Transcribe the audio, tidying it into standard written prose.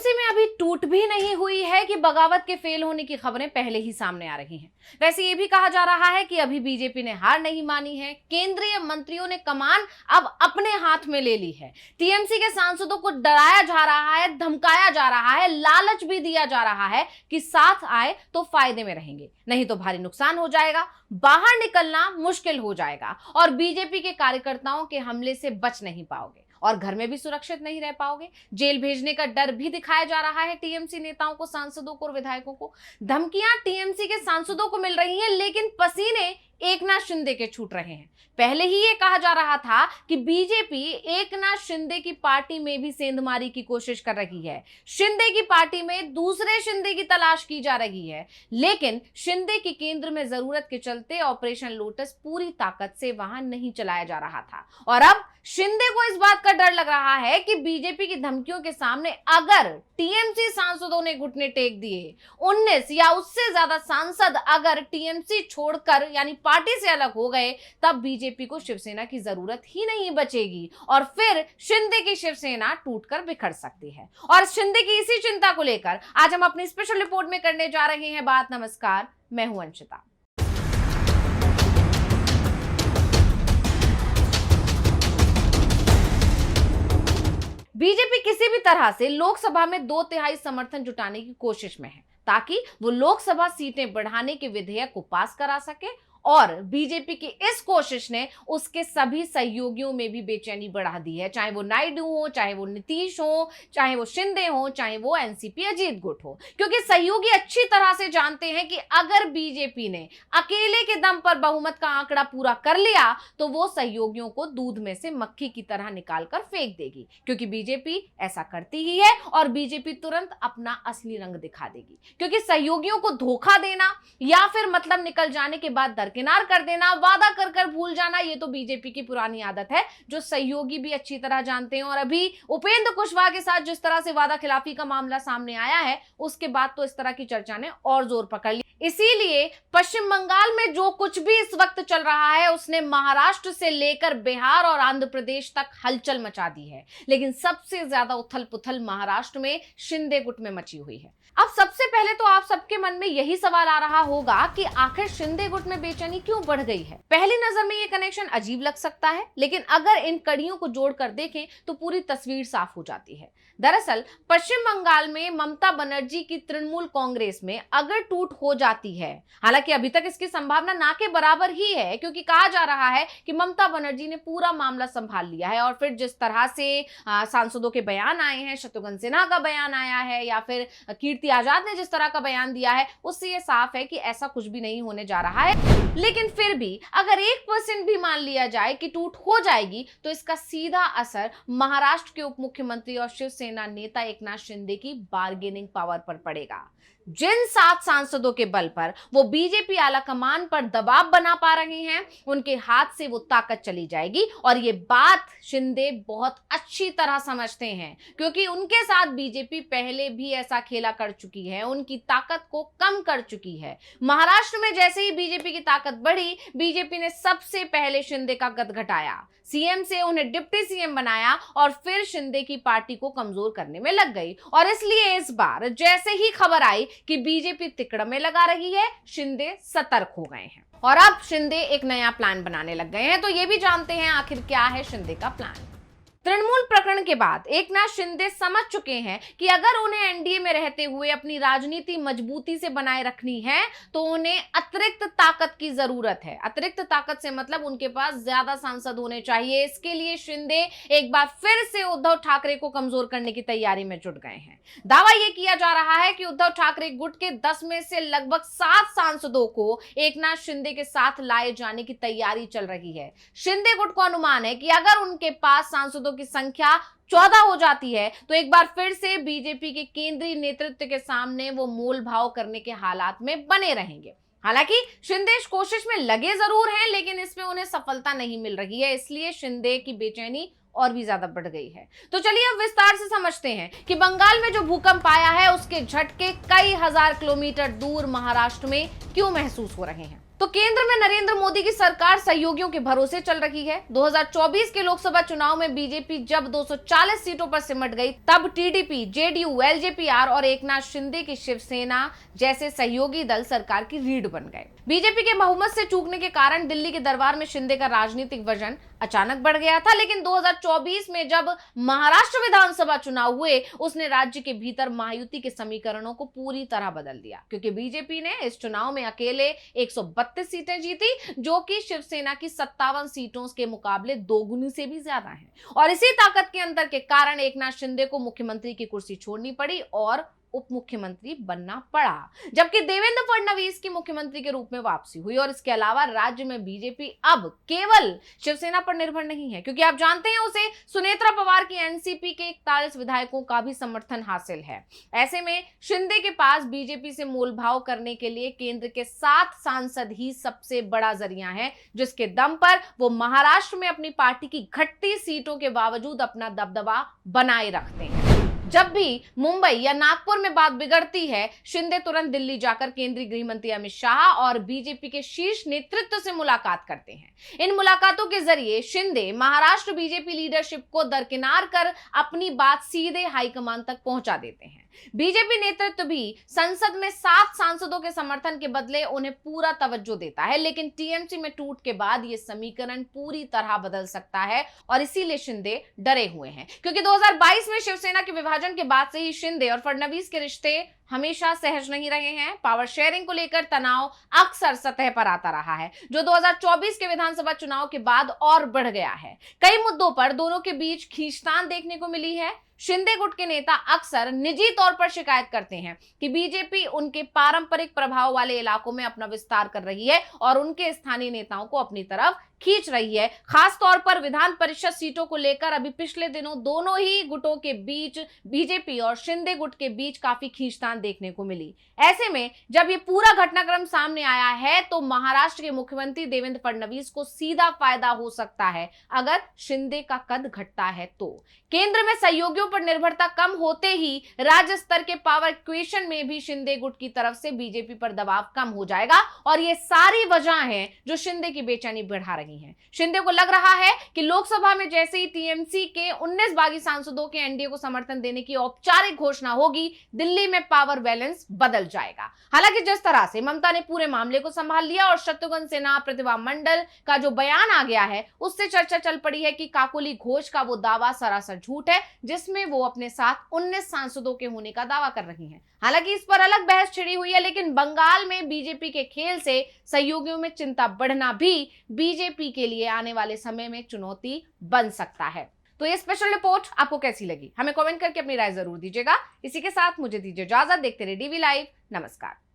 TMC में अभी टूट भी नहीं हुई है कि बगावत के फेल होने की खबरें पहले ही सामने आ रही हैं। वैसे ये भी कहा जा रहा है कि अभी बीजेपी ने हार नहीं मानी है, केंद्रीय मंत्रियों ने कमान अब अपने हाथ में ले ली है। टीएमसी के सांसदों को डराया जा रहा है, धमकाया जा रहा है, लालच भी दिया जा रहा है कि साथ आए तो फायदे में रहेंगे, नहीं तो भारी नुकसान हो जाएगा, बाहर निकलना मुश्किल हो जाएगा और बीजेपी के कार्यकर्ताओं के हमले से बच नहीं पाओगे और घर में भी सुरक्षित नहीं रह पाओगे। जेल भेजने का डर भी दिखाया जा रहा है टीएमसी नेताओं को, सांसदों को और विधायकों को। धमकियां टीएमसी के सांसदों को मिल रही हैं, लेकिन पसीने एकनाथ शिंदे के छूट रहे हैं। पहले ही ये कहा जा रहा था कि बीजेपी एकनाथ शिंदे की पार्टी में भी सेंधमारी की कोशिश कर रही है, शिंदे की पार्टी में दूसरे शिंदे की तलाश की जा रही है। लेकिन शिंदे की केंद्र में जरूरत के चलते ऑपरेशन लोटस पूरी ताकत से वहां नहीं चलाया जा रहा था और अब शिंदे को इस बात का डर लग रहा है कि बीजेपी की धमकियों के सामने अगर टीएमसी सांसदों ने घुटने टेक दिए, 19 या उससे ज्यादा सांसद अगर टीएमसी छोड़कर यानी पार्टी से अलग हो गए, तब बीजेपी को शिवसेना की जरूरत ही नहीं बचेगी और फिर शिंदे की शिवसेना टूटकर बिखर सकती है। और शिंदे की इसी चिंता को लेकर आज हम अपनी स्पेशल रिपोर्ट में करने जा रहे हैं बात। नमस्कार, मैं हूं अंशिता। बीजेपी किसी भी तरह से लोकसभा में 2/3 समर्थन जुटाने की कोशिश में है ताकि वो लोकसभा सीटें बढ़ाने के विधेयक को पास करा सके और बीजेपी की इस कोशिश ने उसके सभी सहयोगियों में भी बेचैनी बढ़ा दी है, चाहे वो नायडू हो, चाहे वो नीतीश हो, चाहे वो शिंदे हो, चाहे वो एनसीपी अजीत गुट हो, क्योंकि सहयोगी अच्छी तरह से जानते हैं कि अगर बीजेपी ने अकेले के दम पर बहुमत का आंकड़ा पूरा कर लिया तो वो सहयोगियों को दूध में से मक्खी की तरह निकालकर फेंक देगी, क्योंकि बीजेपी ऐसा करती ही है और बीजेपी तुरंत अपना असली रंग दिखा देगी। क्योंकि सहयोगियों को धोखा देना या फिर मतलब निकल जाने के बाद दरकिनार कर देना, वादा कर कर भूल जाना, ये तो बीजेपी की पुरानी आदत है जो सहयोगी भी अच्छी तरह जानते हैं। और अभी उपेंद्र कुशवाहा के साथ जिस तरह से वादा खिलाफी का मामला सामने आया है, उसके बाद तो इस तरह की चर्चा ने और जोर पकड़ लिया। इसीलिए पश्चिम बंगाल में जो कुछ भी इस वक्त चल रहा है उसने महाराष्ट्र से लेकर बिहार और आंध्र प्रदेश तक हलचल मचा दी है। लेकिन सबसे ज्यादा उथल पुथल महाराष्ट्र में शिंदे गुट में मची हुई है। अब सबसे पहले तो आप सबके मन में यही सवाल आ रहा होगा कि आखिर शिंदे गुट में बेचैनी क्यों बढ़ गई है। पहली नजर में ये कनेक्शन अजीब लग सकता है, लेकिन अगर इन कड़ियों को जोड़कर देखें तो पूरी तस्वीर साफ हो जाती है। दरअसल पश्चिम बंगाल में ममता बनर्जी की तृणमूल कांग्रेस में अगर टूट हो जाती है, हालांकि अभी तक इसकी संभावना ना के बराबर ही है, क्योंकि कहा जा रहा है कि ममता बनर्जी ने पूरा मामला संभाल लिया है और फिर जिस तरह से सांसदों के बयान आए हैं, शत्रुघ्न सिन्हा का बयान आया है या फिर कीर्ति आजाद ने जिस तरह का बयान दिया है, उससे ये साफ है कि ऐसा कुछ भी नहीं होने जा रहा है। लेकिन फिर भी अगर 1% भी मान लिया जाए कि टूट हो जाएगी तो इसका सीधा असर महाराष्ट्र के उप मुख्यमंत्री और शिवसेना नेता एकनाथ शिंदे की बार्गेनिंग पावर पर पड़ेगा। जिन 7 सांसदों के बल पर वो बीजेपी आला कमान पर दबाव बना पा रहे हैं, उनके हाथ से वो ताकत चली जाएगी और ये बात शिंदे बहुत अच्छी तरह समझते हैं, क्योंकि उनके साथ बीजेपी पहले भी ऐसा खेला कर चुकी है, उनकी ताकत को कम कर चुकी है। महाराष्ट्र में जैसे ही बीजेपी की ताकत बढ़ी, बीजेपी ने सबसे पहले शिंदे का कद घटाया, सीएम से उन्हें डिप्टी सीएम बनाया और फिर शिंदे की पार्टी को कमजोर करने में लग गई। और इसलिए इस बार जैसे ही खबर आई कि बीजेपी तिकड़ में लगा रही है, शिंदे सतर्क हो गए हैं और अब शिंदे एक नया प्लान बनाने लग गए हैं। तो ये भी जानते हैं आखिर क्या है शिंदे का प्लान। तृणमूल प्रकरण के बाद एकनाथ शिंदे समझ चुके हैं कि अगर उन्हें एनडीए में रहते हुए अपनी राजनीति मजबूती से बनाए रखनी है तो उन्हें अतिरिक्त ताकत की जरूरत है। अतिरिक्त ताकत से मतलब उनके पास ज्यादा सांसद होने चाहिए। इसके लिए शिंदे एक बार फिर से उद्धव ठाकरे को कमजोर करने की तैयारी में जुट गए हैं। दावा यह किया जा रहा है कि उद्धव ठाकरे गुट के 10 में से लगभग 7 सांसदों को एकनाथ शिंदे के साथ लाए जाने की तैयारी चल रही है। शिंदे गुट को अनुमान है कि अगर उनके पास सांसदों की संख्या 14 हो जाती है तो एक बार फिर से बीजेपी के केंद्रीय नेतृत्व के सामने वो मोल भाव करने के हालात में बने रहेंगे। हालांकि शिंदे कोशिश में लगे जरूर हैं, लेकिन इसमें उन्हें सफलता नहीं मिल रही है, इसलिए शिंदे की बेचैनी और भी ज्यादा बढ़ गई है। तो चलिए अब विस्तार से समझते हैं कि बंगाल में जो भूकंप आया है उसके झटके कई हजार किलोमीटर दूर महाराष्ट्र में क्यों महसूस हो रहे हैं। तो केंद्र में नरेंद्र मोदी की सरकार सहयोगियों के भरोसे चल रही है। 2024 के लोकसभा चुनाव में बीजेपी जब 240 सीटों पर सिमट गई, तब टीडीपी, जेडीयू, एलजेपी-आर और एकनाथ शिंदे की शिवसेना जैसे सहयोगी दल सरकार की रीढ़ बन गए। बीजेपी के बहुमत से चूकने के कारण दिल्ली के दरबार में शिंदे का राजनीतिक वजन अचानक बढ़ गया था। लेकिन 2024 में जब महाराष्ट्र विधानसभा चुनाव हुए, उसने राज्य के भीतर महायुति के समीकरणों को पूरी तरह बदल दिया, क्योंकि बीजेपी ने इस चुनाव में अकेले 132 सीटें जीती, जो कि शिवसेना की 57 सीटों के मुकाबले दोगुनी से भी ज्यादा है। और इसी ताकत के अंतर के कारण एकनाथ शिंदे को मुख्यमंत्री की कुर्सी छोड़नी पड़ी और उप मुख्यमंत्री बनना पड़ा, जबकि देवेंद्र फडणवीस की मुख्यमंत्री के रूप में वापसी हुई। और इसके अलावा राज्य में बीजेपी अब केवल शिवसेना पर निर्भर नहीं है, क्योंकि आप जानते हैं उसे सुनेत्रा पवार की एनसीपी के 41 विधायकों का भी समर्थन हासिल है। ऐसे में शिंदे के पास बीजेपी से मोलभाव करने के लिए केंद्र के 7 सांसद ही सबसे बड़ा जरिया है, जिसके दम पर वो महाराष्ट्र में अपनी पार्टी की घटती सीटों के बावजूद अपना दबदबा बनाए रखते हैं। जब भी मुंबई या नागपुर में बात बिगड़ती है, शिंदे तुरंत दिल्ली जाकर केंद्रीय गृह मंत्री अमित शाह और बीजेपी के शीर्ष नेतृत्व से मुलाकात करते हैं। इन मुलाकातों के जरिए शिंदे महाराष्ट्र बीजेपी लीडरशिप को दरकिनार कर अपनी बात सीधे हाईकमान तक पहुंचा देते हैं। बीजेपी नेतृत्व भी संसद में 7 सांसदों के समर्थन के बदले उन्हें पूरा तवज्जो देता है, लेकिन टीएमसी में टूट के बाद यह समीकरण पूरी तरह बदल सकता है और इसीलिए शिंदे डरे हुए हैं, क्योंकि 2022 में शिवसेना के विभाजन के बाद से ही शिंदे और फडणवीस के रिश्ते हमेशा सहज नहीं रहे हैं। पावर शेयरिंग को लेकर तनाव अक्सर सतह पर आता रहा है, जो 2024 के विधानसभा चुनाव के बाद और बढ़ गया है। कई मुद्दों पर दोनों के बीच खींचतान देखने को मिली है। शिंदे गुट के नेता अक्सर निजी तौर पर शिकायत करते हैं कि बीजेपी उनके पारंपरिक प्रभाव वाले इलाकों में अपना विस्तार कर रही है और उनके स्थानीय नेताओं को अपनी तरफ खींच रही है। खास तौर पर विधान परिषद सीटों को लेकर अभी पिछले दिनों दोनों ही गुटों के बीच, बीजेपी और शिंदे गुट के बीच काफी खींचतान देखने को मिली। ऐसे में जब ये पूरा घटनाक्रम सामने आया है, तो महाराष्ट्र के मुख्यमंत्री देवेंद्र फडणवीस को सीधा फायदा हो सकता है अगर शिंदे का कद घटता है तो। केंद्र में सहयोगियों पर निर्भरता कम होते ही राज्य स्तर के पावर इक्वेशन में भी शिंदे गुट की तरफ से बीजेपी पर दबाव कम हो जाएगा और ये सारी वजह है जो शिंदे की बेचैनी बढ़ा रही हैं। शिंदे को लग रहा है कि लोकसभा में जैसे ही टीएमसी के 19 बागी सांसदों के एनडीए को समर्थन देने की औपचारिक घोषणा होगी, दिल्ली में पावर बैलेंस बदल जाएगा। हालांकि जिस तरह से ममता ने पूरे मामले को संभाल लिया और शत्रुघ्न सिन्हा, प्रतिभा मंडल का जो बयान आ गया है, उससे चर्चा चल पड़ी है कि काकोली घोष का वो दावा सरासर झूठ है, जिसमें वो अपने साथ 19 सांसदों के होने का दावा कर रही हैं। हालांकि इस पर अलग बहस छिड़ी हुई है, लेकिन बंगाल में बीजेपी के खेल से सहयोगियों में चिंता बढ़ना भी बीजेपी के लिए आने वाले समय में चुनौती बन सकता है। तो ये स्पेशल रिपोर्ट आपको कैसी लगी, हमें कमेंट करके अपनी राय जरूर दीजिएगा। इसी के साथ मुझे दीजिए इजाजत। देखते रहिए डीवी लाइव। नमस्कार।